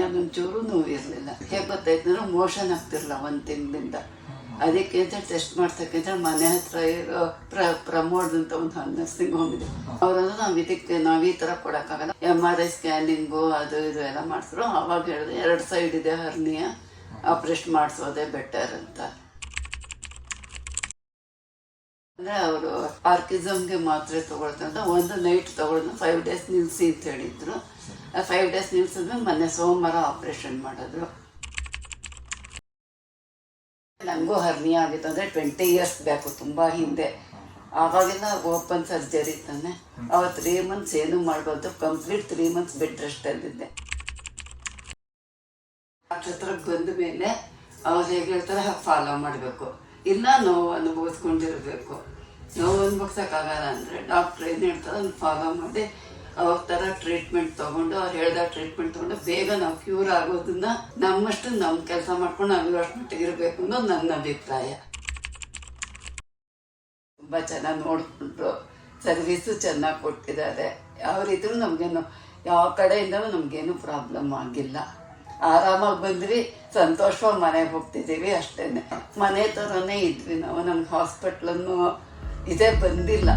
ಅದೊಂಚೂರು ನೋವಿರಲಿಲ್ಲ. ಹೇಗೆ ಗೊತ್ತಾಯ್ತು ಮೋಷನ್ ಆಗ್ತಿರಲಿಲ್ಲ 1 ತಿಂಗಳಿಂದ. ಅದಕ್ಕೆ ಅಂತ ಟೆಸ್ಟ್ ಮಾಡ್ತಕ್ಕಂಥ ಮನೆ ಹತ್ರ ಇರೋ ಪ್ರಮೋಡ್ ಅಂತ ಒಂದು ನರ್ಸಿಂಗ್ ಹೋಮ್ ಇದೆ. ಅವರನ್ನು ನಾವು ಈ ಥರ ಕೊಡೋಕ್ಕಾಗಲ್ಲ, MRI ಸ್ಕ್ಯಾನಿಂಗು ಅದು ಇದು ಎಲ್ಲ ಮಾಡಿದ್ರು. ಅವಾಗ ಹೇಳಿದೆ 2 ಸೈಡ್ ಇದೆ ಹರ್ನಿಯ, ಆಪ್ರೇಷನ್ ಮಾಡಿಸೋದೇ ಬೆಟರ್ ಅಂತ. ಅಂದರೆ ಅವರು ಆರ್ಕಿಸಮ್ಗೆ ಮಾತ್ರೆ ತೊಗೊಳ್ತಂತ ಒಂದು ನೈಟ್ ತೊಗೊಳೋದು 5 ಡೇಸ್ ನಿಲ್ಲಿಸಿ ಅಂತ ಹೇಳಿದ್ರು. 5 ಡೇಸ್ ನಿಲ್ಸಿದ್ಮೇಲೆ ಮೊನ್ನೆ ಸೋಮವಾರ ಆಪ್ರೇಷನ್ ಮಾಡಿದ್ರು. ನನಗೂ ಹರ್ನಿಯಾ ಆಗಿತ್ತು, ಅಂದರೆ 20 ಇಯರ್ಸ್ ಬೇಕು, ತುಂಬ ಹಿಂದೆ. ಆವಾಗೆಲ್ಲ ಓಪನ್ ಸರ್ಜರಿ ತಾನೆ. ಅವಾಗ 3 ಮಂತ್ಸ್ ಏನೂ ಮಾಡ್ಬೋದು, ಕಂಪ್ಲೀಟ್ 3 ಮಂತ್ಸ್ ಬೆಡ್ ರೆಸ್ಟಲ್ಲಿದ್ದೆ. ಹತ್ರಕ್ಕೆ ಬಂದ ಮೇಲೆ ಅವ್ರು ಹೇಗೆ ಹೇಳ್ತಾರೆ ಹಾಗೆ ಫಾಲೋ ಮಾಡಬೇಕು, ಇಲ್ಲ ನೋವು ಅನುಭವಿಸ್ಕೊಂಡಿರಬೇಕು. ನೋವು ಅನುಭವಿಸೋಕ್ಕಾಗಲ್ಲ ಅಂದರೆ ಡಾಕ್ಟ್ರ್ ಏನು ಹೇಳ್ತಾರೆ ಅದನ್ನು ಫಾಲೋ ಮಾಡಿ ಅವ್ರ ಥರ ಟ್ರೀಟ್ಮೆಂಟ್ ತೊಗೊಂಡು, ಅವ್ರು ಹೇಳ್ದ ಟ್ರೀಟ್ಮೆಂಟ್ ತೊಗೊಂಡು ಬೇಗ ನಾವು ಕ್ಯೂರ್ ಆಗೋದನ್ನ ನಮ್ಮಷ್ಟು ನಮ್ಮ ಕೆಲಸ ಮಾಡ್ಕೊಂಡು ನಾವು ಅಷ್ಟು ಮಟ್ಟಿಗೆ ಇರಬೇಕು ಅನ್ನೋದು ನನ್ನ ಅಭಿಪ್ರಾಯ. ತುಂಬ ಚೆನ್ನಾಗಿ ನೋಡಿಕೊಂಡ್ರು, ಸರ್ವೀಸು ಚೆನ್ನಾಗಿ ಕೊಟ್ಟಿದ್ದಾರೆ. ಯಾವ ರೀತಿಯೂ ನಮಗೇನು ಯಾವ ಕಡೆಯಿಂದಲೂ ನಮಗೇನು ಪ್ರಾಬ್ಲಮ್ ಆಗಿಲ್ಲ. ಆರಾಮಾಗಿ ಬಂದ್ವಿ, ಸಂತೋಷವಾಗಿ ಮನೆಗೆ ಹೋಗ್ತಿದ್ದೀವಿ ಅಷ್ಟೇ. ಮನೆ ಥರನೇ ಇದ್ವಿ ನಾವು. ನಮ್ಗೆ ಹಾಸ್ಪಿಟ್ಲನ್ನು ಇದೇ ಬಂದಿಲ್ಲ.